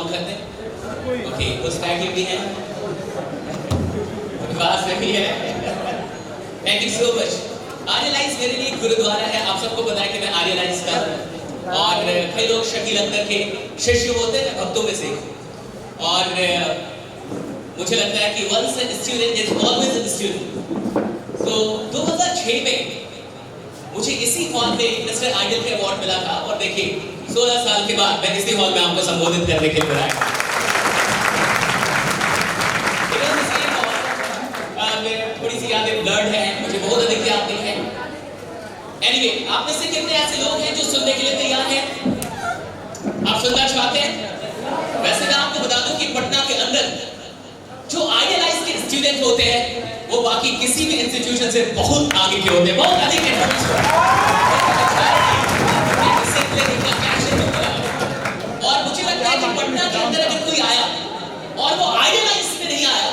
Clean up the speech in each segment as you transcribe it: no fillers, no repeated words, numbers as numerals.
Belong करते हैं? Okay, कुछ फैकल्टी हैं, बात सही है। Thank you so much. Arya lines मेरे लिए एक गुरुद्वारा है। आप सबको पता है कि मैं आर्य लाइन्स का हूँ और कई लोग शकील अख्तर के शिष्य होते हैं, भक्तों में से। और मुझे लगता है कि once a student is always a student। तो 2006 में मुझे इसी हॉल में मिस्टर आइडल के अवार्ड मिला था और देखिए 16 साल के बाद मैं इसी हॉल में आपको संबोधित करने के लिए आया। थोड़ी सी यादें ब्लर्ड है, मुझे बहुत अधिक याद नहीं है। एनीवे, आप में से कितने ऐसे लोग हैं जो सुनने के लिए तैयार हैं? आप सुनना चाहते हैं? वैसे मैं आपको बता दूं कि पटना के अंदर जो आइडियलाइज के स्टूडेंट होते हैं वो बाकी किसी भी इंस्टीट्यूशन से बहुत आगे के होते हैं, बहुत अधिक एडवांस होते हैं। और मुझे लगता है कि पटना के अंदर अगर कोई आया और वो आइडियलाइज में नहीं आया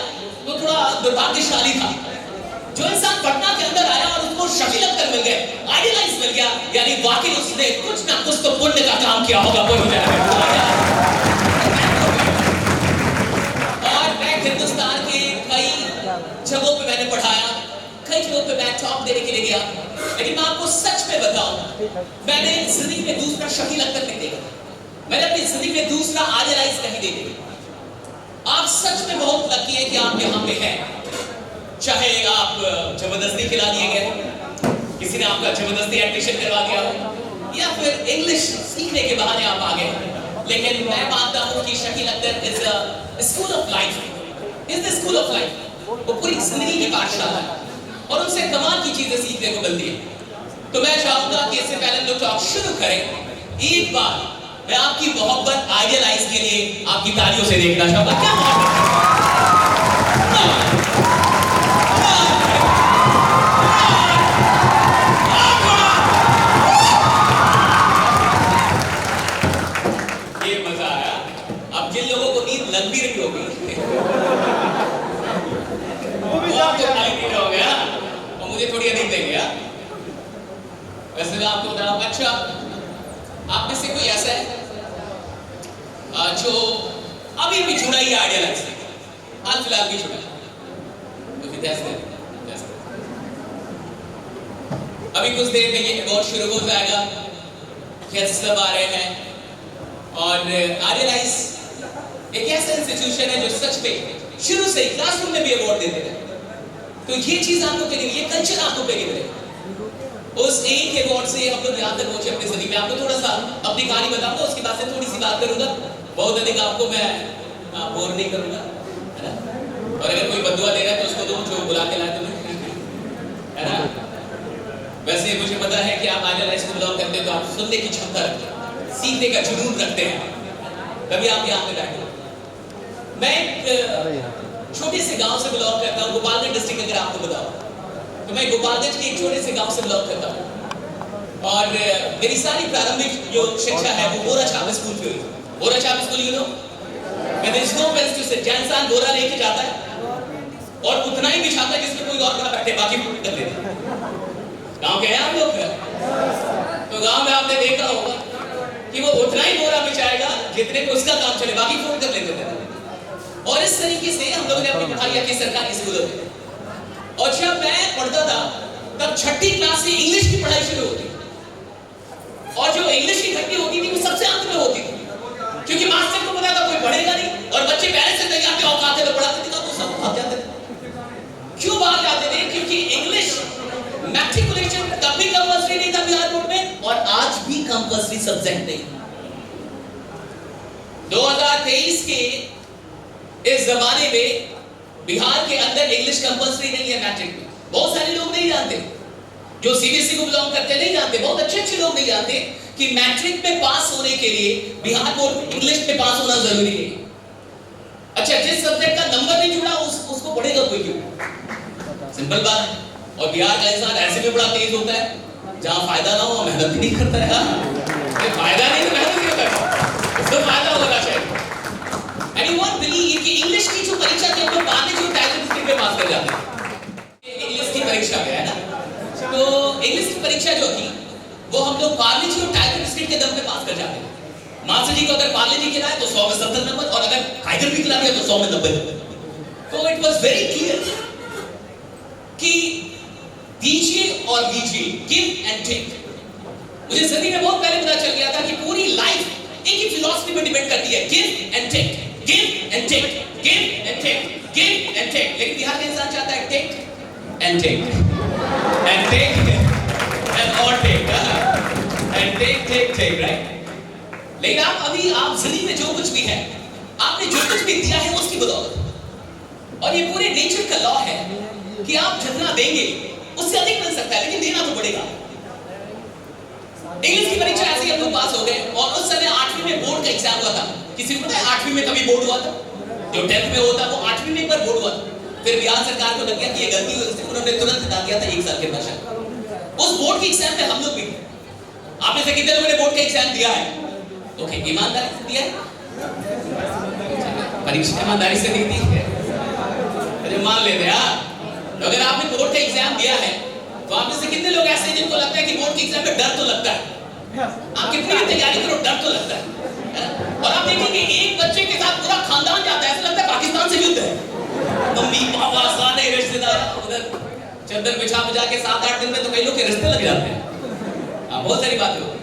तो थोड़ा दुर्भाग्यशाली था। जो इंसान पटना के अंदर आया और उसको शकील अख्तर मिल गए, आइडियलाइज मिल गया, यानी वाकई उसने कुछ ना कुछ तो पुण्य का काम किया होगा। और मैं हिंदुस्तान के कई जगहों पे मैंने पढ़ाया, कई जगहों पे मैं टॉप देने के लिए गया, लेकिन मैं आपको सच में बताऊं, मैंने जिंदगी में दूसरा शकील अख्तर नहीं देखा, मैंने अपनी जिंदगी में दूसरा आइडियलाइज नहीं देखा। आप सच में बहुत लकी है कि आप यहाँ पे हैं। चाहे आप जबरदस्ती खिला दिए गए, किसी ने आपका जबरदस्ती एडमिशन करवा दिया हो, या फिर इंग्लिश सीखने के बहाने आप आ गए, लेकिन मैं मानता हूं कि Shakeel Akhtar is a school of life, is the school of life. वो पूरी जिंदगी की पाठशाला है और उनसे कमाल की चीजें सीखने को मिलती है। तो मैं चाहूंगा कि इससे पहले लोग टॉक शुरू करें, एक बार मैं आपकी मोहब्बत आइडियलाइज के लिए आपकी तालियों से देखना चाहूंगा। क्या मोहब्बत, ये मजा आया। अब जिन लोगों को नींद लग भी रही होगी हो गया और मुझे थोड़ी अधिक देंगे। वैसे मैं आपको बताऊं, अच्छा आप में से कोई ऐसा है जो अभी भी जुड़ा ही आइडियलाइज से, हाल फिलहाल भी जुड़ा, तो फिर अभी कुछ देर में ये अवार्ड शुरू हो जाएगा, गेस्ट सब आ रहे हैं और आइडियलाइज एक ऐसा इंस्टीट्यूशन है जो सच में शुरू से ही क्लासरूम में भी अवार्ड देते हैं। तो ये चीज आपको कहीं, ये कल्चर आपको कहीं मिलेगा। उस एक अवार्ड से हम लोग यहाँ तक पहुंचे अपनी जिंदगी में। आपको थोड़ा सा अपनी कहानी बताऊंगा, उसके बाद से थोड़ी सी बात करूंगा, बहुत अधिक आपको मैं बोर नहीं करूंगा, है ना। और अगर कोई बदुआ दे रहा है तो उसको दो, जो बुला के लाए तुम्हें, है ना। वैसे मुझे पता है कि आप आइडियलाइज को बिलोंग करते हैं तो आप सुनने की क्षमता रखते हैं, सीखने का जुनून रखते हैं, तभी आप यहाँ पे बैठे। मैं एक छोटे से गांव से बिलोंग करता हूँ, गोपालगंज डिस्ट्रिक्ट। अगर आपको बताओ तो मैं गोपालगंज के एक छोटे से गांव से बिलोंग करता हूँ और मेरी सारी प्रारंभिक जो शिक्षा है वो बोरा छाप स्कूल में हुई। बोरा छाप school, you know, there is no best to say, इंसान बोरा लेके जाता है और उतना ही बिछाता है जिसमें कोई और ना बैठे, बाकी कर देते हैं। गांव के हैं आप लोग? तो गांव में आपने देखा होगा कि वो उतना ही बोरा बिछाएगा जितने को उसका काम चले, बाकी फोन कर लेते थे। और इस तरीके से हम लोगों ने अपनी पढ़ाई की सरकारी स्कूलों में। और जब मैं पढ़ता था तब छठी क्लास से इंग्लिश की पढ़ाई शुरू होती और जो इंग्लिश की घंटी होती थी वो सबसे अंत में होती थी, क्योंकि मास्टर को पता था कोई पढ़ेगा नहीं और बच्चे पहले से तैयार के औकात में पढ़ाते थे तो सब भाग जाते थे। क्यों भाग जाते थे? क्योंकि इंग्लिश मैट्रिकुलेशन तब भी कंपल्सरी नहीं था बिहार बोर्ड में और आज भी कंपल्सरी सब्जेक्ट नहीं। 2023 के इस जमाने में बिहार के अंदर इंग्लिश कंपल्सरी नहीं है मैट्रिक में। बहुत सारे लोग नहीं जानते, जो सीबीएसई को बिलोंग करते नहीं जानते, बहुत अच्छे लोग नहीं जानते कि मैट्रिक में पास होने के लिए बिहार बोर्ड में इंग्लिश में पास होना जरूरी है। अच्छा, जिस सब्जेक्ट का नंबर नहीं जुड़ा उसको पढ़ेगा कोई क्यों? सिंपल बात है। और बिहार का इंसान ऐसे में बड़ा तेज होता है, जहां फायदा ना हो मेहनत नहीं करता है। फायदा नहीं तो मेहनत नहीं करता, उसको फायदा होना चाहिए। Anyone believe कि इंग्लिश की जो परीक्षा थी हम लोग बाद में जो टाइटल डिस्ट्रिक्ट में पास कर जाते हैं, इंग्लिश की परीक्षा में, है ना। तो इंग्लिश की परीक्षा जो थी वो हम लोग 12वीं और टाइटल डिस्ट्रिक्ट के दम पे पास कर जाते हैं। मानसी जी को अगर पार्ले जी खिलाए तो 100 में 70 नंबर, और अगर टाइगर भी खिला दिया तो 100 में 90। तो इट वाज वेरी क्लियर कि दीजिए और लीजिए, गिव एंड टेक। मुझे जिंदगी में बहुत पहले पता चल गया था कि पूरी लाइफ एक ही फिलॉसफी पर डिपेंड करती है, give and take, give and take, give and take, give and take. लेकिन बिहार का इंसान चाहता है take and take and take and और टेक एंड टेक, राइट? लेकिन आप जिंदगी में जो कुछ भी है, आपने जो कुछ भी दिया है उसकी बदौलत, और ये पूरे नेचर का लॉ है कि आप जितना देंगे उससे अधिक मिल सकता है, लेकिन देना तो पड़ेगा। इंग्लिश की परीक्षा ऐसे ही हम लोग पास हो गए, और उस समय 8वीं में बोर्ड का एग्जाम हुआ था। किसी को पता है 8वीं में कभी बोर्ड हुआ था? जो 10th में होता वो 8वीं में एक बार बोर्ड हुआ था। फिर बिहार सरकार को लग गया कि ये गलती हुई, इसलिए उन्होंने तुरंत हटा दिया था 1 साल के बाद। उस बोर्ड के एग्जाम में हम लोग भी, आप में से कितने लोगों ने बोर्ड का एग्जाम दिया है? ओके, ईमानदारी से दिया है? परीक्षा ईमानदारी से दी थी? अरे मान लेते हैं। तो अगर आपने बोर्ड का एग्जाम दिया है तो आप में से कितने लोग ऐसे हैं जिनको लगता है कि बोर्ड के एग्जाम में डर तो लगता है? आप कितनी भी तैयारी करो, डर तो लगता है। और आप देखेंगे एक बच्चे के साथ पूरा खानदान जाता है, ऐसा लगता है पाकिस्तान से युद्ध है। मम्मी पापा सारे रिश्तेदार उधर चद्दर बिछा के 7-8 दिन में तो कई लोग के रिश्ते लग जाते हैं। बहुत सारी बातें होती हैं।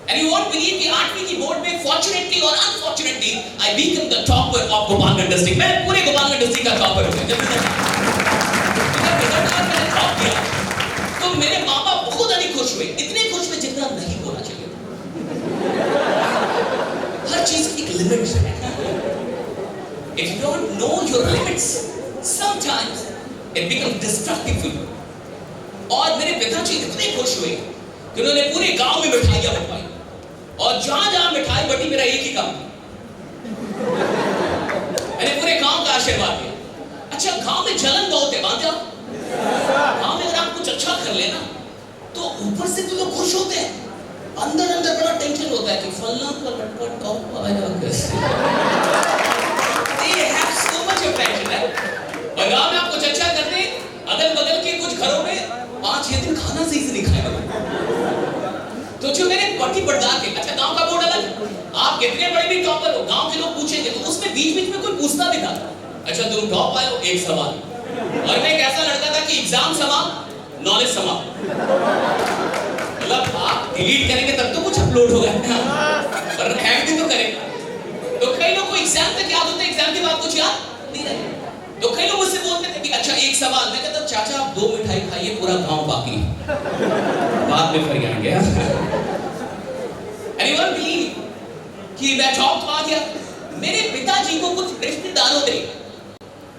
And you won't believe कि 8वीं की बोर्ड में fortunately or unfortunately I became the topper of Gopalganj district. मैं पूरे गोपालगंज डिस्ट्रिक्ट का टॉपर हूँ। जब रिजल्ट मैंने टॉप किया तो मेरे माँ बाप बहुत अधिक खुश हुए, इतने खुश हुए जितना नहीं होना चाहिए। हर चीज की एक लिमिट है। If you don't know your limits, sometimes it becomes destructive for you। और मेरे पिताजी इतने खुश हुए कि उन्होंने पूरे गांव में मिठाइयां बंटवाई, और जहां मिठाई बटी मेरा एक ही काम, मैंने पूरे गांव का आशीर्वाद दिया। अच्छा, गांव में जलन बहुत है, मान जाओ। गांव में अगर आप कुछ अच्छा कर लेना तो ऊपर से तो लोग खुश होते हैं, अंदर अंदर बड़ा टेंशन होता है कि फलना का लटपट कौन आएगा कैसे। They have so much of tension है। और गांव में आप कुछ अच्छा करते, अगल बगल के कुछ घरों में 5-6 दिन खाना सही से नहीं खाएगा। तो जो मेरे पति पड़दार थे, अच्छा गांव का बोर्ड अलग, आप कितने बड़े भी टॉपर हो, गांव के लोग पूछेंगे तो उसमें बीच में कोई पूछता भी था, अच्छा तुम टॉप आए हो, एक सवाल। और मैं एक ऐसा लड़का था कि एग्जाम समाप्त, नॉलेज समाप्त। मतलब आप डिलीट करेंगे तब तो कुछ अपलोड होगा, पर हैक भी तो करेंगे। तो कई लोग को एग्जाम तक याद होता है, एग्जाम के बाद कुछ याद नहीं रहे। तो कई लोग मुझसे बोलते थे कि अच्छा एक सवाल। मैं कहता चाचा आप 2 मिठाई खाइए, पूरा गांव बाकी बाद में फिर आएंगे। Anyone believe कि मैं टॉप आ गया? मेरे पिताजी को कुछ रिश्तेदारों ने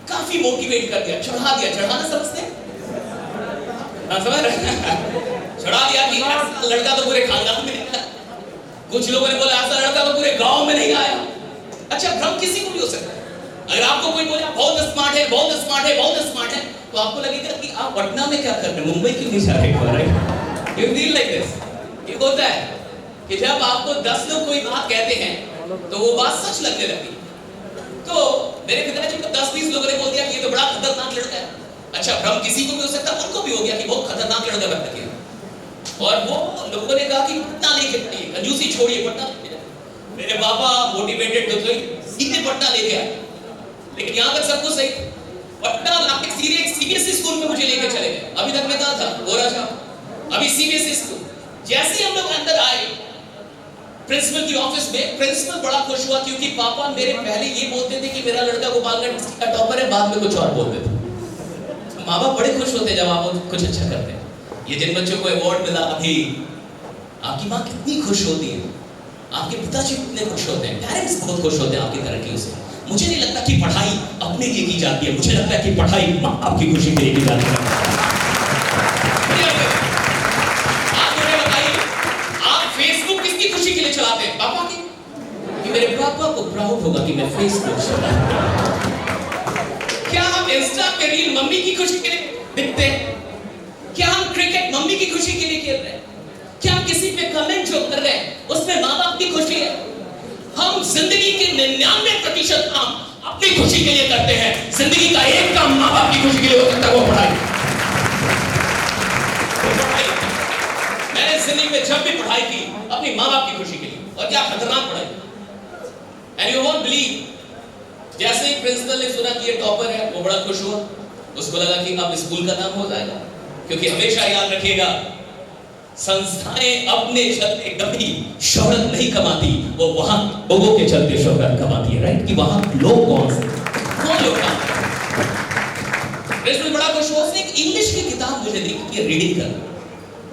काफी मोटिवेट कर दिया, चढ़ा दिया। चढ़ाना समझते हैं? समझ रहे? चढ़ा दिया कि ऐसा लड़का तो पूरे खानदान में निकला। कुछ लोगों ने बोला ऐसा लड़का तो पूरे गांव में नहीं आया। अच्छा, भ्रम किसी को भी हो सकता है। अगर आपको कोई बोले बहुत स्मार्ट है, बहुत स्मार्ट है, बहुत स्मार्ट है, तो आपको लगेगा कि आप पटना में क्या कर रहे हैं, मुंबई क्यों नहीं जा रहे? You feel like this? ये होता है कि जब आपको 10 लोग कोई बात कहते हैं तो वो बात सच लगने लगती। तो मेरे पिताजी को 10-20 लोगों ने बोल दिया कि ये तो बड़ा खतरनाक लड़का है। अच्छा, भ्रम किसी को भी हो सकता है, उनको भी हो गया कि बहुत खतरनाक लड़का बन गया। और वो लोगों ने कहा कि पटना लेके जाइए, कंजूसी छोड़िए, पटना लेके जाइए। मेरे पापा मोटिवेटेड तो थे, सीधे पटना लेके आए। लेकिन यहाँ तक सब कुछ सही, पटना लाके सीबीएसई स्कूल में मुझे लेके चले गए। अभी तक मैं कहा था गोरा था, अभी सीबीएसई स्कूल। जैसे ही हम लोग अंदर आए प्रिंसिपल की ऑफिस में, प्रिंसिपल बड़ा खुश हुआ क्योंकि पापा मेरे पहले ये बोलते थे कि मेरा लड़का गोपालगंज का टॉपर है, बाद में कुछ और बोलते थे। तो माँ बाप बड़े खुश होते जब आप कुछ अच्छा करते हैं। ये जिन बच्चों को अवार्ड मिला, अभी आपकी माँ कितनी खुश होती है, आपके पिताजी कितने खुश होते हैं, पेरेंट्स बहुत खुश होते हैं आपकी तरक्की से। मुझे नहीं लगता कि पढ़ाई अपने लिए की जाती है, मुझे लगता है कि पढ़ाई माँ बाप की खुशी के लिए की जाती है। आप मुझे बताइए, आप फेसबुक किसकी खुशी के लिए चलाते हैं? पापा की? कि मेरे पापा को प्राउड होगा कि मैं फेसबुक चलाता। क्या हम इंस्टा पे रील मम्मी की खुशी के लिए दिखते हैं? क्या हम क्रिकेट मम्मी की खुशी के लिए खेल रहे हैं? क्या हम किसी पे कमेंट जो कर रहे हैं उसमें माँ बाप की खुशी है? हम जिंदगी के 99% काम अपनी खुशी के लिए करते हैं। जिंदगी का एक काम माँ बाप की खुशी के लिए हो सकता है, वो पढ़ाई। मैंने जिंदगी में जब भी पढ़ाई की अपनी माँ बाप की खुशी के लिए, और क्या खतरनाक पढ़ाई। एंड यू वोंट बिलीव, जैसे ही प्रिंसिपल ने सुना कि ये टॉपर है, वो बड़ा खुश हुआ। उसको लगा कि अब स्कूल का नाम हो जाएगा, क्योंकि हमेशा याद रखिएगा, संस्थाएं अपने चलते कभी शोहरत नहीं कमाती, वो वहां लोगों के चलते शोहरत कमाती है, राइट? कि वहां लोग कौन लोग प्रिंसिपल बड़ा खुश हुआ। उसने एक इंग्लिश की किताब मुझे दी कि रीडिंग कर,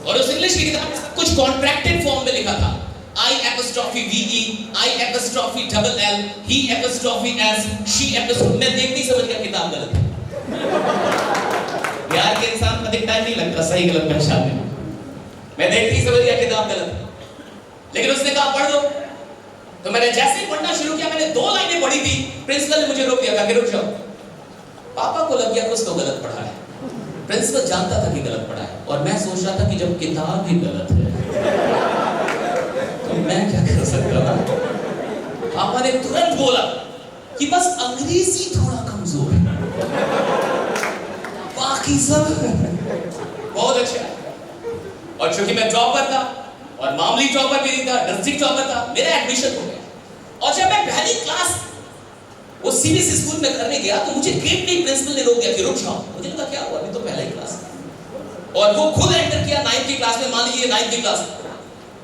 और उस इंग्लिश की किताब में सब कुछ कॉन्ट्रैक्टेड फॉर्म में लिखा था। I''VE, I''LL, He''S, She''। मैं देखते ही समझ गया किताब गलत है। यार के इंसान को अधिक टाइम नहीं लगता सही गलत पहचानने में। मैं देखते ही समझ गया किताब गलत है। लेकिन उसने कहा पढ़ दो, तो मैंने जैसे ही पढ़ना शुरू किया, मैंने 2 लाइनें पढ़ी थी, प्रिंसिपल ने मुझे रोक दिया, कहा कि रुक जाओ। पापा को लग गया कुछ तो गलत पढ़ा है। प्रिंसिपल जानता था कि गलत पढ़ा है, और मैं सोच रहा था कि जब किताब ही गलत है तो मैं क्या कर सकता था। पापा ने तुरंत बोला कि बस अंग्रेजी थोड़ा कमजोर है, बाकी सब बहुत अच्छा है। और चूंकि मैं टॉपर था, और मामूली टॉपर भी नहीं था, डिस्ट्रिक्ट टॉपर था, मेरा एडमिशन हो गया। और जब मैं पहली क्लास वो सीबीएसई स्कूल में करने गया, तो मुझे गेट पे प्रिंसिपल ने रोक दिया कि रुक जाओ। मुझे लगा क्या हुआ, अभी तो पहला ही क्लास है। और वो खुद एंटर किया 9th की क्लास में, मान लीजिए 9th की क्लास।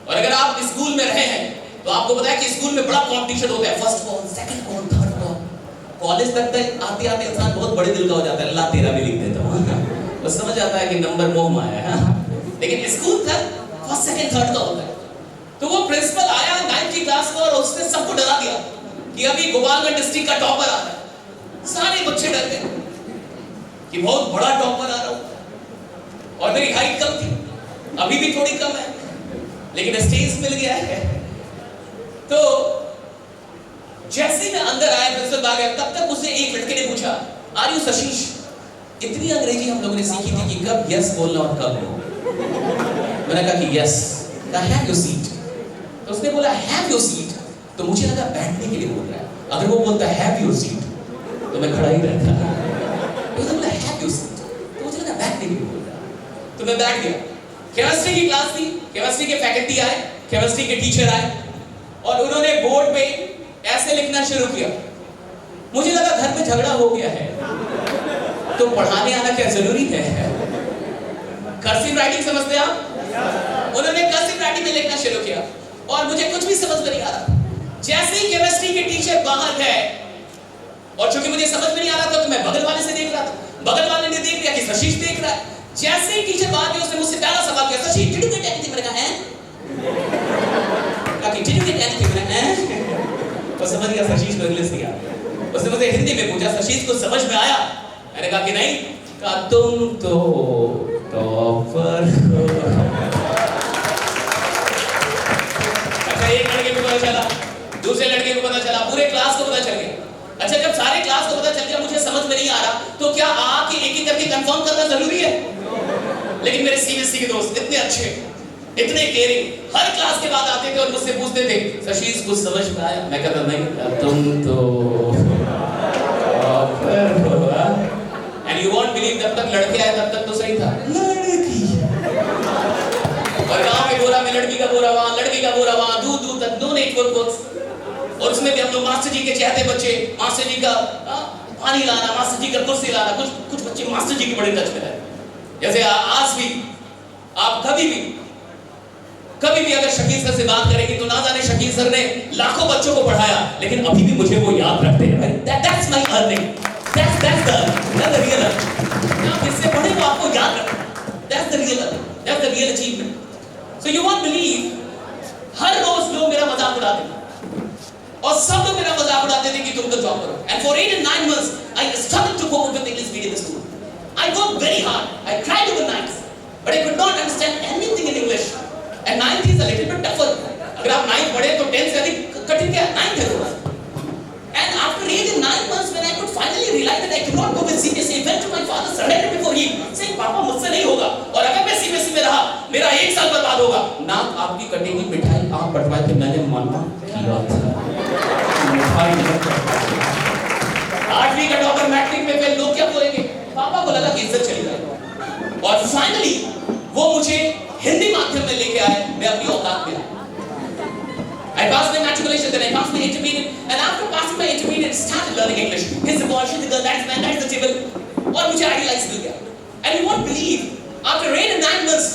और अगर आप स्कूल में रहे हैं तो आपको पता है कि स्कूल में बड़ा कंपटीशन होता है, फर्स्ट कौन, सेकंड कौन, थर्ड कौन। कॉलेज तक तक आते आते इंसान बहुत बड़े दिल का हो जाता है, अल्लाह तेरा भी लिख देता हूं, बस समझ आता है कि नंबर मोह माया है। लेकिन स्कूल तक फर्स्ट सेकंड थर्ड का होता है। तो वो प्रिंसिपल आया 9th की क्लास में, और उसने सबको डरा दिया कि अभी गोपालगंज डिस्ट्रिक्ट का टॉपर आ रहा है। सारे बच्चे डर गए कि बहुत बड़ा टॉपर आ रहा हूं। और मेरी हाइट कम थी, अभी भी थोड़ी कम है, लेकिन स्टेज मिल गया है। तो जैसे ही मैं अंदर आया, प्रिंसिपल आ गया, तब तक उसने एक लड़के ने पूछा, आर यू सशीश? इतनी अंग्रेजी हम लोगों ने सीखी थी कि कब यस बोलना और कब नो। मैंने कहा कि यस, हैव योर सीट। तो उसने बोला हैव योर सीट, तो मुझे लगा बैठने के लिए बोल रहा है। अगर वो बोलता हैव योर सीट तो मैं खड़ा ही रहता। तो उसने बोला हैव योर सीट, तो मुझे लगा बैठने के लिए बोल रहा है। तो मैं बैठ गया। केमिस्ट्री की क्लास थी, केमिस्ट्री के फैकल्टी आए, केमिस्ट्री के टीचर आए, और उन्होंने बोर्ड पे ऐसे लिखना शुरू किया। मुझे लगा घर में झगड़ा हो गया है, तो पढ़ाने आना क्या जरूरी है? कर्सिव राइटिंग समझते हैं आप? उन्होंने कर्सिव राइटिंग में लिखना शुरू किया, और मुझे कुछ भी समझ में नहीं आ रहा। जैसे ही केमिस्ट्री के टीचर बाहर गए, और चूंकि मुझे समझ में नहीं आ रहा था, तो मैं बगल वाले से देख रहा था, बगल वाले ने देख लिया कि सशीश देख रहा है। जैसे ही टीचर बाहर गए, उसने मुझसे पहला सवाल किया, सशीश डिड यू गेट एनीथिंग? मैंने कहा डिड यू गेट एनीथिंग? मैंने तो समझ गया सशीश को इंग्लिश दिया। उसने मुझसे हिंदी में पूछा, सशीश को समझ में आया? मैंने कहा कि नहीं। कहा तुम तो टॉपर हो। अच्छा, एक लड़के को पता चला, दूसरे लड़के को पता चला, पूरे क्लास को पता चल गया। अच्छा, जब सारे क्लास को पता चल गया, मुझे समझ में नहीं आ रहा, तो क्या आके एक एक करके कंफर्म करना जरूरी है? लेकिन मेरे सीबीएसई के दोस्त इतने अच्छे, इतने केयरिंग, हर क्लास के बाद आते थे और मुझसे पूछते थे, सशीश कुछ समझ में आया? मैं कहता नहीं, तुम तो टॉपर हो। एंड यू वोंट बिलीव, जब तक लड़के आए तब तक तो सही था। लड़की और गांव के बोरा में लड़की का बोरा वहां, लड़की का बोरा वहां, दूर दूर तक नो नेटवर्क बुक्स। और उसमें भी हम लोग मास्टर जी के चाहते बच्चे, मास्टर जी का पानी लाना, मास्टर जी का कुर्सी लाना। कुछ बच्चे मास्टर जी के बड़े टच में है। जैसे आज भी आप कभी भी अगर शकील सर से बात करेंगे, तो ना जाने शकील सर ने लाखों बच्चों को पढ़ाया, लेकिन अभी भी मुझे वो याद रखते हैं। That's my earning. That's the real earning. आप इससे पढ़े तो आपको याद रखें। That's the real earning. That's the real achievement. So you won't believe, हर रोज लोग मेरा मजाक उड़ाते थे, और सब लोग मेरा मजाक उड़ाते थे कि तुम तो जॉब करो। And for 8 and 9 months, I struggled to cope with English medium school. I worked very hard. I tried overnight, but I could not understand anything in English. And 9th is a little bit tougher. अगर आप 9th पढ़े तो 10th से अधिक कठिन क्या? 9th है थोड़ा। And after 8 and 9 months, when I could finally realize that I could not go with CBSE, I went to my father, surrendered before him, saying, पापा मुझसे नहीं होगा, और अगर मैं CBSE में रहा, मेरा 1 साल बर्बाद होगा। नाक आपकी कटेगी, मिठाई आप बंटवाए थे, मैंने मना किया था। मिठाई नहीं। 8वीं का टॉपर मैट्रिक में फेल, लोग क्या बोलेंगे? पापा को लगा कि इज्जत चली जाएगी, और फाइनली वो मुझे हिंदी माध्यम में लेके आए। मैं अपनी औकात में I passed my matriculation, then I passed my intermediate, and after passing my intermediate, started learning English. Here's the boy, she's the girl, that's man, that's the table. और मुझे idealize मिल गया. And you won't believe, after 8 and 9 months,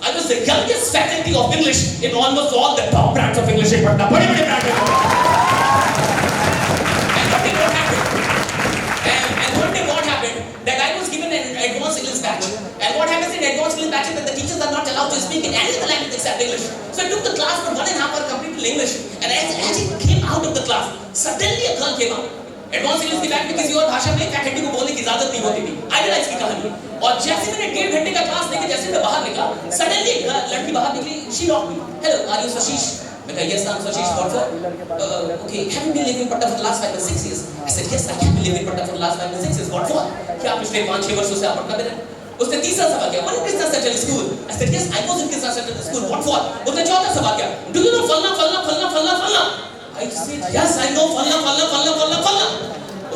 I was the youngest faculty of English in almost all the top brands of English in Patna. बड़े-बड़े brands. And one day what happened? That I was given an advanced English batch. And what happens in advanced English batch is that the teachers are not allowed to speak in any other language except English. So I took the class for 1.5 hours completely in English. And as it came out of the class, suddenly a girl came out. Advance English की batch में किसी और भाषा में faculty को बोलने की इजाजत नहीं होती थी. आइडियलाइज की कहानी. और जैसे मैंने 1.5 घंटे का क्लास लेके जैसे मैं बाहर निकला, सडनली एक लड़की बाहर निकली. She not me. Hello, are you Sashish? मैं कहा yes, I am Sashish. What for? Okay, have you been living in Patna for the last 5 or 6 years? I said yes, I have been living in Patna for the last 5 or 6 years. What for? क्या पिछले 5-6 वर्षों से आप पटना में रहे? उसने तीसरा सवाल किया. What is Krishna central school? I said yes, I was in Krishna central school. What for? उसने चौथा सवाल किया. डू यू नो फलना फलना फलना फलना फलना? आई सेड यस, आई नो फलना फलना फलना फलना फलना.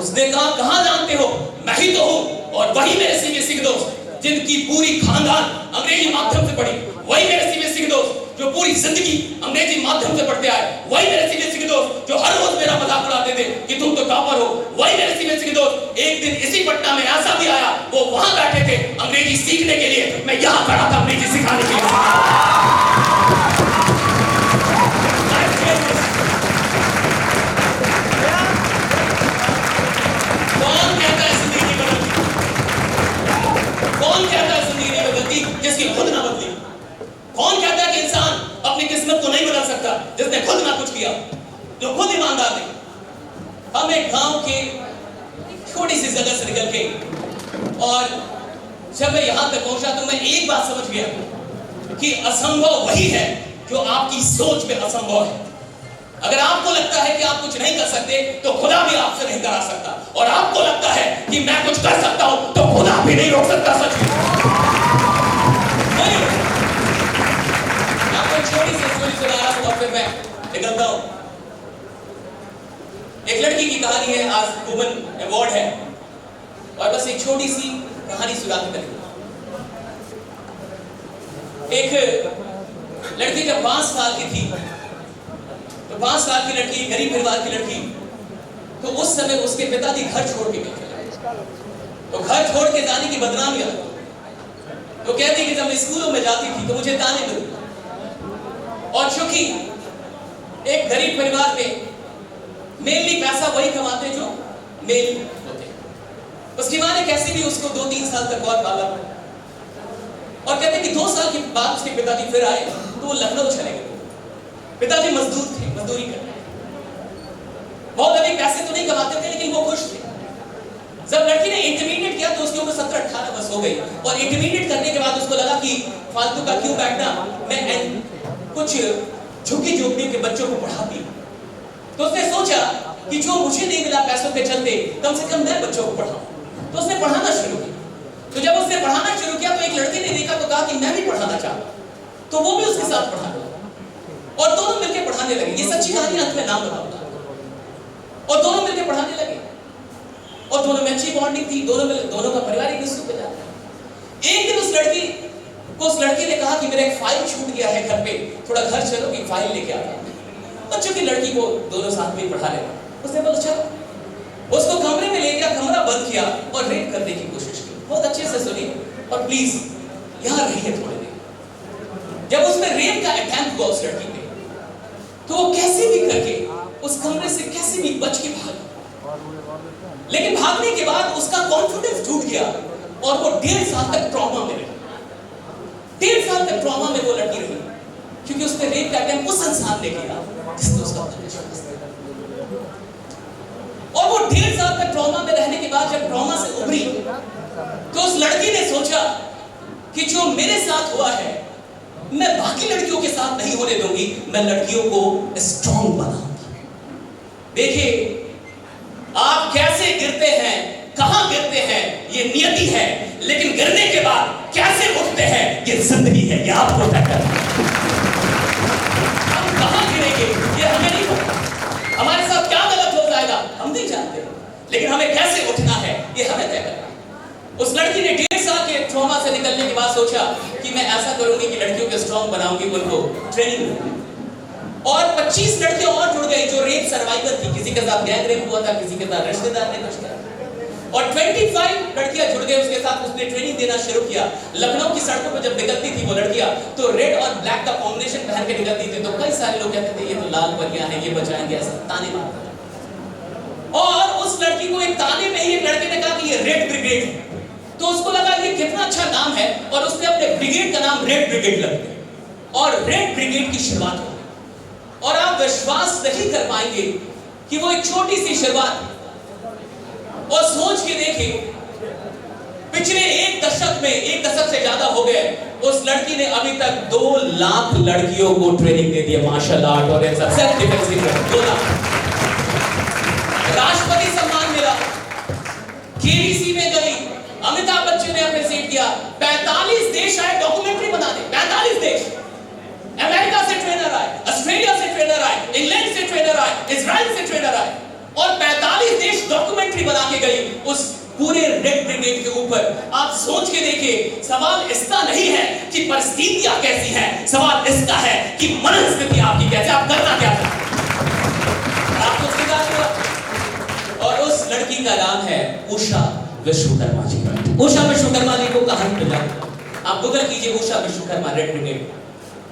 उसने कहा कहां जानते हो? मैं ही तो हूं. और वही मेरे सीबीएसई के दोस्त जिनकी पूरी खानदान अंग्रेजी माध्यम से पढ़ी. वही मेरे सीबीएसई के दोस्त जो पूरी जिंदगी अंग्रेजी माध्यम से पढ़ते आए. वही मेरे सीबीएसई के दोस्त जो हर रोज मेरा मजाक उड़ाते थे कि तुम तो टॉपर हो. वही मेरे सीबीएसई के दोस्त एक दिन इसी पटना में ऐसा भी आया, वो वहां बैठे थे अंग्रेजी सीखने के लिए. मैं यहां खड़ा था अंग्रेजी सिखाने के लिए. कौन कहता है जिंदगी नहीं बदलती जिसकी खुद ना बदली? कौन कहता है कि इंसान अपनी किस्मत को नहीं बदल सकता जिसने खुद ना कुछ किया, जो खुद ईमानदार नहीं? हम एक गांव के छोटी सी जगह से निकल के, और जब मैं यहां तक पहुंचा तो मैं एक बात समझ गया कि असंभव वही है जो आपकी सोच में असंभव है. अगर आपको लगता है कि आप कुछ नहीं कर सकते तो खुदा भी आपसे नहीं करा सकता. और आपको लगता है कि मैं कुछ कर सकता हूं तो खुदा भी नहीं रोक सकता. सच में आपको छोटी सी स्टोरी सुना रहा हूं और फिर मैं निकलता हूं. एक लड़की की कहानी है. आज वुमन अवार्ड है और बस एक छोटी सी कहानी सुना के करेंगे. एक लड़की जब 5 साल की थी, तो 5 साल की लड़की, गरीब परिवार की लड़की, तो उस समय उसके पिताजी घर छोड़ के गए. तो घर छोड़ के जाने की बदनामी अलग. तो कहती कि जब मैं स्कूलों में जाती थी तो मुझे ताने मिलते. और चूंकि एक गरीब परिवार में मेनली पैसा वही कमाते जो मेल होते, उसकी माँ ने कैसे भी उसको 2-3 साल तक बहुत पाला. और कहते कि 2 साल के बाद उसके पिताजी फिर आए तो वो लखनऊ चले गए. पिताजी मजदूर थे, मजदूरी करते, बहुत अधिक पैसे तो नहीं कमाते थे लेकिन वो खुश थे. जब लड़की ने इंटरमीडिएट किया तो उसकी उम्र 17-18 वर्ष हो गई. और इंटरमीडिएट करने के बाद उसको लगा कि फालतू का क्यों बैठना, मैं कुछ झुग्गी झोपड़ियों के बच्चों को पढ़ाती. तो उसने सोचा कि जो मुझे नहीं मिला पैसों के चलते, कम से कम मैं बच्चों को पढ़ाऊं. तो उसने पढ़ाना शुरू किया. तो जब उसने पढ़ाना शुरू किया तो एक लड़के ने देखा तो कहा कि मैं भी पढ़ाना चाहता. तो वो भी उसके साथ पढ़ाने लगा और दोनों मिलकर पढ़ाने लगे. ये सच्ची कहानी अंत में नाम बताऊंगा. और दोनों मिलकर पढ़ाने लगे और दोनों में अच्छी बॉन्डिंग थी. दोनों का परिवार एक दूसरे पे जाता. एक दिन उस लड़की ने कहा कि मेरा एक फाइल छूट गया है घर पे, थोड़ा घर चलो कि फाइल लेके आता. बच्चों की लड़की को दोनों साथ में पढ़ा रहे. उसने बोला चलो. उसको कमरे में ले गया, कमरा बंद किया और रेप करने की कोशिश की. बहुत अच्छे से सुनिए और प्लीज यहाँ रहिए थोड़ी देर. जब उसमें रेप का अटेम्प्ट हुआ उस लड़की पे, तो वो कैसे भी करके उस कमरे से कैसे भी बच के भागा. लेकिन भागने के बाद उसका कॉन्फिडेंस टूट गया और वो 1.5 साल तक ट्रॉमा में रही. 1.5 साल तक ट्रॉमा में वो लड़की रही क्योंकि उसने रेप का अटेम्प्ट उस इंसान ने किया जिसने उसका विश्वास किया. और वो 1.5 साल तक ट्रॉमा में रहने के बाद जब ट्रॉमा से उभरी तो उस लड़की ने सोचा कि जो मेरे साथ हुआ है मैं बाकी लड़कियों के साथ नहीं होने दूंगी. मैं लड़कियों को स्ट्रॉन्ग बनाऊंगी. देखिए आप कैसे गिरते हैं, कहां गिरते हैं ये नियति है, लेकिन गिरने के बाद कैसे उठते हैं ये जिंदगी है. ये आपको तय करना है. हम कहां गिरेंगे ये हमें नहीं पता. हमारे साथ क्या गलत हो जाएगा हम नहीं जानते, लेकिन हमें कैसे उठना है ये हमें तय करना है. उस लड़की ने 1.5 साल के ट्रॉमा से निकलने के बाद सोचा कि मैं ऐसा करूंगी कि लड़कियों को स्ट्रॉन्ग बनाऊंगी, उनको ट्रेनिंग दूंगी. और 25 लड़के और जुड़ गए जो रेप सर्वाइवर थी, किसी के साथ गैंग रेप हुआ था, किसी के साथ रिश्तेदार ने कुछ किया, और 25 लड़कियां जुड़ गए उसके साथ। उसने ट्रेनिंग देना शुरू किया। लखनऊ की सड़कों पर जब निकलती थी वो लड़कियां तो रेड और ब्लैक का कॉम्बिनेशन पहन के निकलती थी, तो कई सारे लोग कहते थे ये तो लाल परियां हैं, ये बचाएंगे, ऐसा ताने मारते थे। और उस लड़की को एक ताने में ही एक लड़के ने कहा कि ये रेड ब्रिगेड है, तो उसको लगा ये कितना अच्छा नाम है, और उसने अपने ब्रिगेड का नाम रेड ब्रिगेड रख दिया और रेड ब्रिगेड की शुरुआत हो गई। और आप विश्वास नहीं कर पाएंगे कि वो एक छोटी सी शुरुआत, और सोच के देखिए पिछले एक दशक से ज्यादा हो गए, उस लड़की ने अभी तक 2 लाख लड़कियों को ट्रेनिंग दे दिया मार्शल आर्ट और सेल्फ डिफेंस की। 2 लाख राष्ट्रपति सम्मान मिला, केबीसी में गई, अमिताभ बच्चन ने अप्रिशिएट किया, 45 देश आए डॉक्यूमेंट्री बनाने, 45 देश, अमेरिका से ट्रेनर आए, ऑस्ट्रेलिया से ट्रेनर आए, इंग्लैंड से ट्रेनर आए, इजराइल से ट्रेनर आए, और 45 देश डॉक्यूमेंट्री बना के गई उस पूरे रेड ब्रिगेड के ऊपर। आप सोच के देखिए, सवाल इसका नहीं है कि परिस्थितियां कैसी हैं, सवाल इसका है कि मनस्थिति आपकी कैसी, आप करना क्या चाहते हैं, आपको स्वीकार हुआ। और उस लड़की का नाम है उषा विश्वकर्मा जी। उषा विश्वकर्मा जी को कहां मिला, आप गूगल कीजिए उषा विश्वकर्मा रेड ब्रिगेड,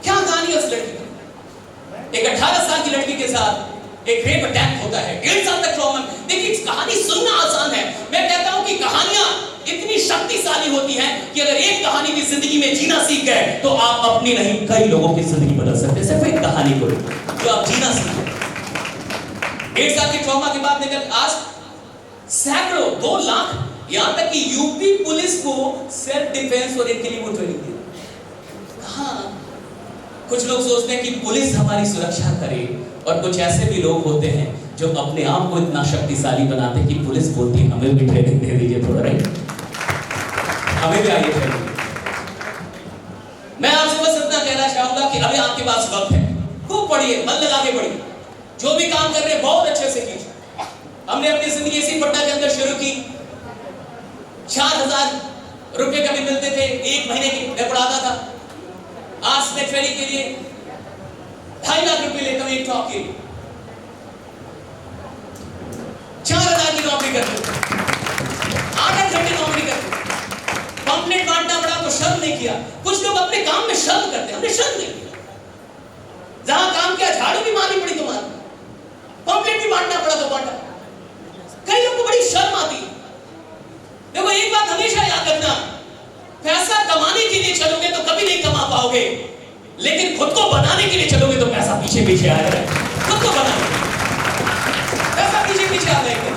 क्या कहानी है उस लड़की की। एक 18 साल की लड़की के साथ एक रेप अटैक होता है, 1.5 साल तक ट्रॉमा। देखिए कहानी सुनना आसान है, मैं कहता हूं कि कहानियां इतनी शक्तिशाली होती हैं कि अगर एक कहानी भी जिंदगी में जीना सीख गए तो आप अपनी नहीं कई लोगों की जिंदगी बदल सकते हैं, सिर्फ एक कहानी को जो आप जीना सीखें। 1.5 साल की ट्रॉमा के बाद निकल आज सैकड़ों 2 लाख, यहां तक कि यूपी पुलिस को सेल्फ डिफेंस और इनके लिए वो ट्रेनिंग दी। कहां कुछ लोग सोचते हैं कि पुलिस हमारी सुरक्षा करे, और कुछ ऐसे भी लोग होते हैं जो अपने आप को इतना शक्तिशाली बनाते हैं कि पुलिस बोलती है हमें भी ट्रेनिंग दे दीजिए थोड़ा, राइट, हमें भी आइए ट्रेनिंग। मैं आपसे बस इतना कहना चाहूंगा कि अभी आपके पास वक्त है, खूब पढ़िए, मन लगा के पढ़िए, जो भी काम कर रहे हैं बहुत अच्छे से कीजिए। हमने अपनी जिंदगी इसी पटना के अंदर शुरू की, 4000 रुपए कभी मिलते थे, 1 महीने की मैं पढ़ाता था। आज मैं ट्रेनिंग के लिए 2.5 लाख रुपए लेता हूं एक टॉक के लिए, 4000 की नौकरी करते हो, 8 घंटे नौकरी करते हो, पंपलेट बांटना पड़ा तो शर्म नहीं किया। कुछ लोग अपने काम में शर्म करते हैं, हमने शर्म नहीं किया, जहां काम किया झाड़ू भी मारनी पड़ी तो मारनी, पंपलेट भी बांटना पड़ा तो बांटा। कई लोगों को बड़ी शर्म आती है। देखो एक बात हमेशा याद रखना, पैसा कमाने के लिए चलोगे तो कभी नहीं कमा पाओगे, लेकिन खुद को बनाने के लिए चलोगे तो पैसा पीछे पीछे आएगा। खुद को बनाने पैसा पीछे पीछे आ जाएगा।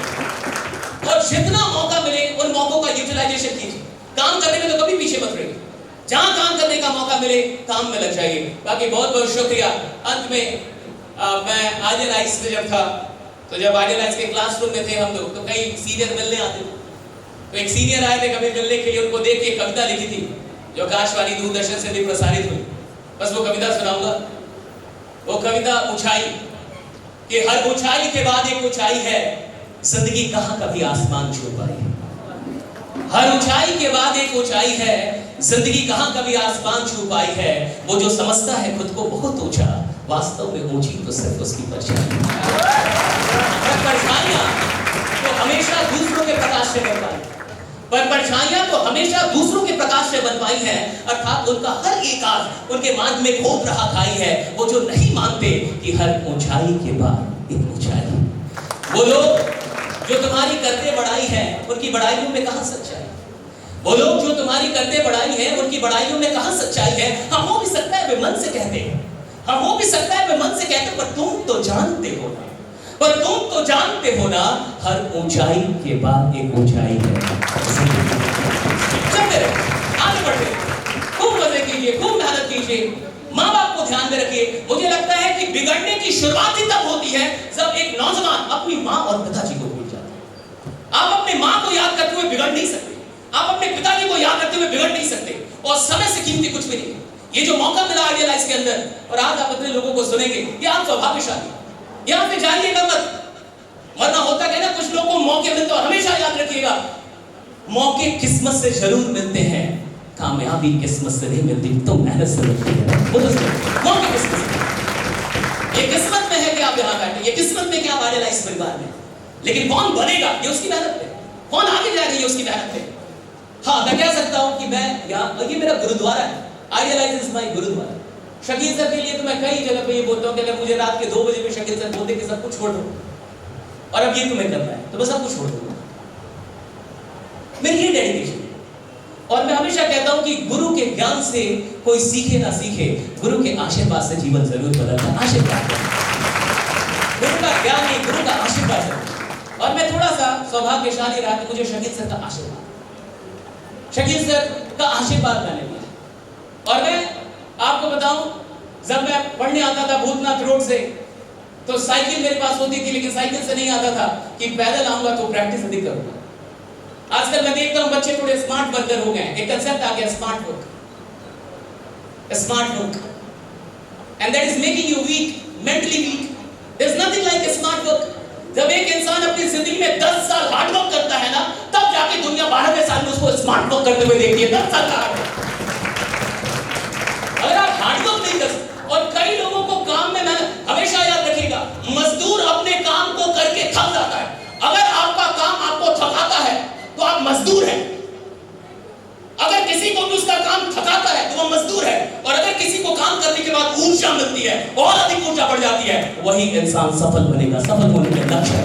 और जितना मौका मिले उन मौकों का यूटिलाइजेशन कीजिए, काम करने में तो कभी पीछे मत रहिए, जहां काम करने का मौका मिले काम में लग जाइए। बाकी बहुत बहुत शुक्रिया। अंत में मैं आर्यन आइस में जब था, तो जब आर्यन आइस के क्लासरूम में थे हम लोग, तो कई सीनियर मिलने आते थे, तो एक सीनियर आए थे कभी मिलने के लिए, उनको देख के कविता लिखी थी जो आकाशवाणी दूरदर्शन से भी प्रसारित हुई, बस वो कविता सुनाऊंगा। वो कविता ऊंचाई, कि हर ऊंचाई के बाद एक ऊंचाई है, जिंदगी कहां कभी आसमान छू पाई। हर ऊंचाई के बाद एक ऊंचाई है, जिंदगी कहां कभी आसमान छू पाई है। वो जो समझता है खुद को बहुत ऊंचा, वास्तव में ऊंची तो सिर्फ उसकी परछाई। परछाइयां तो हमेशा दूसरों के प्रकाश से बन पाई, पर परछाइयां तो हमेशा दूसरों के प्रकाश से बन पाई है, अर्थात उनका हर एक आग उनके मार्ग में खोद रहा खाई है। वो जो नहीं मानते कि हर ऊंचाई के बाद एक ऊंचाई। वो लोग जो तुम्हारी करते बड़ाई है, उनकी बड़ाइयों में कहां सच्चाई। वो लोग जो तुम्हारी करते बड़ाई है, उनकी बड़ाइयों में कहां सच्चाई है। हाँ हो भी सकता है वे मन से कहते हैं, हाँ हो भी सकता है वे मन से कहते, पर तुम तो जानते हो ना, पर तुम तो जानते हो ना, हर ऊंचाई के बाद एक ऊंचाई है। चलते रहे, आगे बढ़ते, खूब मजे कीजिए, खूब मेहनत कीजिए, माँ बाप को ध्यान में रखिए। मुझे लगता है कि बिगड़ने की शुरुआत ही तब होती है जब एक नौजवान अपनी माँ और पिताजी को भूल जाता है। आप अपने माँ को याद करते हुए बिगड़ नहीं सकते, आप अपने पिताजी को याद करते हुए बिगड़ नहीं सकते, और समय से कीमती कुछ भी नहीं। ये जो मौका मिला आइडिया लाइफ के अंदर, और आज आप अपने लोगों को सुनेंगे, ये आप सौभाग्यशाली, यहां से जाइएगा मत, वरना होता है ना कुछ लोगों को मौके मिलते हैं। हमेशा याद रखिएगा, मौके किस्मत से जरूर मिलते हैं, कामयाबी किस्मत से नहीं मिलती, तो मेहनत से मिलती है। मौके किस्मत से, ये किस्मत में है कि आप यहाँ बैठे, ये किस्मत में कि आप आइडियलाइज परिवार में। लेकिन कौन बनेगा ये उसकी मेहनत पे, कौन आगे जाएगा ये उसकी मेहनत पे। हाँ, मैं कह सकता हूँ कि मैं यहाँ, ये मेरा गुरुद्वारा है, Idealize is my gurdwara. Shakeel sir के लिए तो मैं कई जगह पे ये बोलता हूँ कि अगर मुझे रात के 2 बजे में शकील सर बोलते कि सब कुछ छोड़ दो और अब ये तुम्हें करना है, तो मैं सब कुछ छोड़ दूंगा। मेरी ये डेडिकेशन है। और मैं हमेशा कहता हूं कि गुरु के ज्ञान से कोई सीखे ना सीखे, गुरु के आशीर्वाद से जीवन जरूर बदलता है। आशीर्वाद, गुरु का ज्ञान नहीं, गुरु का आशीर्वाद है। और मैं थोड़ा सा सौभाग्यशाली रहा कि मुझे शकील सर का आशीर्वाद, शकील सर का आशीर्वाद मैंने लिया। और मैं आपको बताऊं, जब मैं पढ़ने आता था भूतनाथ रोड से, तो साइकिल मेरे पास होती थी, लेकिन साइकिल से नहीं आता था कि पैदल आऊंगा तो प्रैक्टिस अधिक करूंगा। आजकल मैं देखता हूं बच्चे थोड़े स्मार्ट वर्कर हो गए, एक कंसेप्ट आ गया smart work, and that is making you weak, mentally weak. There is nothing like a smart work. जब एक इंसान अपनी जिंदगी में 10 साल हार्ड वर्क करता है ना, तब जाके दुनिया 12वें साल में उसको स्मार्ट वर्क करते हुए देखती है। 10 साल का हार्ड वर्क, अगर आप हार्ड वर्क नहीं कर सकते। और कई लोगों को काम में मेहनत, हमेशा याद रखिएगा, मजदूर अपने काम को करके थक जाता है। अगर आपका काम आपको थकाता है तो आप मजदूर हैं। अगर किसी को भी उसका काम थकाता है तो वो मजदूर है। और अगर किसी को काम करने के बाद ऊर्जा मिलती है, और अधिक ऊर्जा बढ़ जाती है, वही इंसान सफल बनेगा, सफल होने के लक्ष्य है।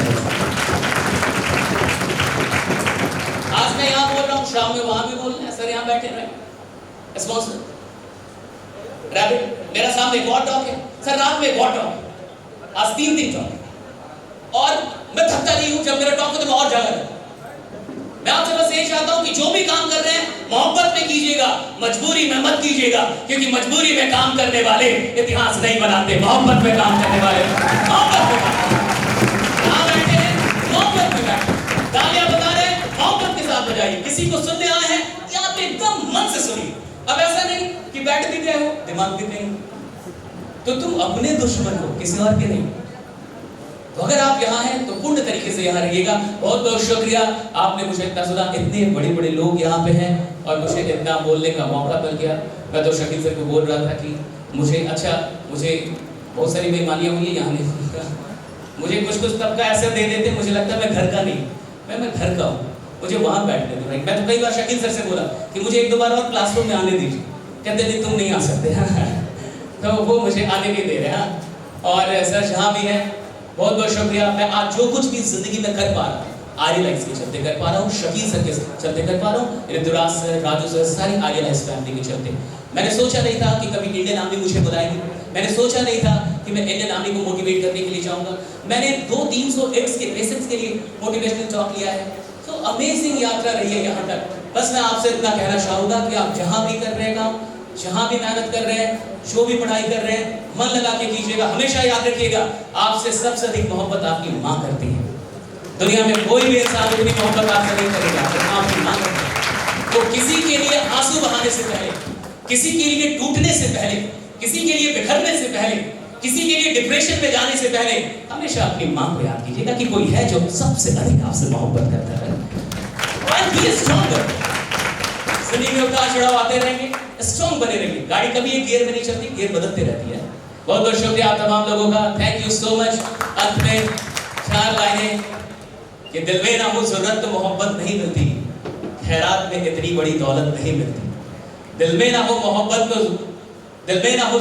आज मैं यहां बोल रहा हूं, शाम में वहां भी बोलना है। सर यहां बैठे रहे स्पॉन्सर रैबिट, मेरा सामने एक और टॉक है। सर रात में एक और टॉक, आज 3 दिन टॉक। और मैं थकता नहीं हूं, जब मेरा टॉक हो तो मैं और जागा रहता हूं। मैं आपसे बस यही चाहता हूं कि जो भी काम कर रहे हैं मोहब्बत में कीजिएगा, मजबूरी में मत कीजिएगा। क्योंकि मजबूरी में काम करने वाले इतिहास नहीं बनाते, मोहब्बत में काम करने वाले मोहब्बत में कहां बैठे हैं, मोहब्बत में बैठे, तालियां बजा रहे हैं, मोहब्बत के साथ बजाइए। किसी को सुनने आए हैं, यहाँ पे एकदम मन से सुनिए। अब ऐसा नहीं कि बैठ भी गए हो, दिमाग भी नहीं, तो तुम अपने दुश्मन हो, किसी और के नहीं। तो अगर आप यहाँ हैं तो पूर्ण तरीके से यहाँ रहिएगा। बहुत बहुत शुक्रिया, आपने मुझे इतना सुना। इतने बड़े बड़े लोग यहाँ पे हैं और मुझे इतना बोलने का मौका मिल गया। मैं तो शकील सर को बोल रहा था कि मुझे बहुत सारी बेईमानियाँ हुई है यहाँ नहीं। मुझे कुछ तबका ऐसे दे देते, मुझे लगता है मैं घर का नहीं, मैं घर का हूँ, मुझे वहाँ बैठने दो भाई। मैं तो कई बार शकील सर से बोला कि मुझे 1-2 बार और क्लासरूम में आने दीजिए, कहते नहीं तुम नहीं आ सकते। तो वो मुझे आने नहीं दे रहे हैं। और सर जहाँ भी हैं, बहुत बहुत शुक्रिया। मैं आज जो कुछ भी जिंदगी में कर पा रहा हूँ, आइडियलाइज के चलते कर पा रहा हूँ, शकील सर के चलते कर पा रहा हूँ, ऋतुराज सर, राजू सर, सारी आइडियलाइज फैमिली के चलते। मैंने सोचा नहीं था कि कभी इंडियन आर्मी मुझे बुलाएगी, मैंने सोचा नहीं था कि मैं इंडियन आर्मी को मोटिवेट करने के लिए जाऊंगा। मैंने 200-300 एक्स के बेसिक्स के लिए मोटिवेशनल टॉक लिया है। तो अमेजिंग यात्रा रही है यहाँ तक। बस मैं आपसे इतना कहना चाहूंगा कि आप जहाँ भी कर रहे हैं काम, जहाँ भी मेहनत कर रहे हैं, जो भी पढ़ाई कर रहे हैं, मन लगा के कीजिएगा। हमेशा याद रखिएगा, आपसे सबसे अधिक मोहब्बत आपकी माँ करती है। दुनिया में कोई भी इंसान उतनी मोहब्बत आपसे नहीं करेगा, आपकी माँ करती है। तो किसी के लिए आंसू बहाने से पहले, किसी के लिए टूटने से पहले, किसी के लिए बिखरने से पहले, किसी के लिए डिप्रेशन में जाने से पहले, हमेशा अपनी माँ को याद कीजिएगा कि कोई है जो सबसे अधिक आपसे मोहब्बत करता है। जिंदगी में उतार चढ़ाव आते रहेंगे, स्ट्रॉन्ग बने रहिए। गाड़ी कभी एक गियर में नहीं चलती, गियर बदलते रहती है। बहुत बहुत शुक्रिया आप तमाम लोगों का, थैंक यू सो मच। अंत में 4 लाइनें कि दिल में ना हो जरूरत तो मोहब्बत नहीं मिलती, खैरात में इतनी बड़ी दौलत नहीं मिलती। दिल में ना हो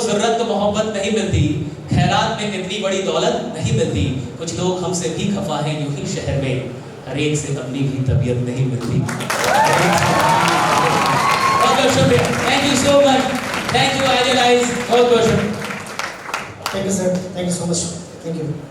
जरूरत तो मोहब्बत नहीं मिलती, खैरात में इतनी बड़ी दौलत नहीं मिलती। कुछ लोग हमसे भी खफा हैं यूं ही शहर में, हर एक से अपनी भी तबीयत नहीं मिलती। बहुत शुक्रिया, thank you so much, thank you Idealize, बहुत बहुत शुक्रिया। Thank you sir, thank you so much, thank you.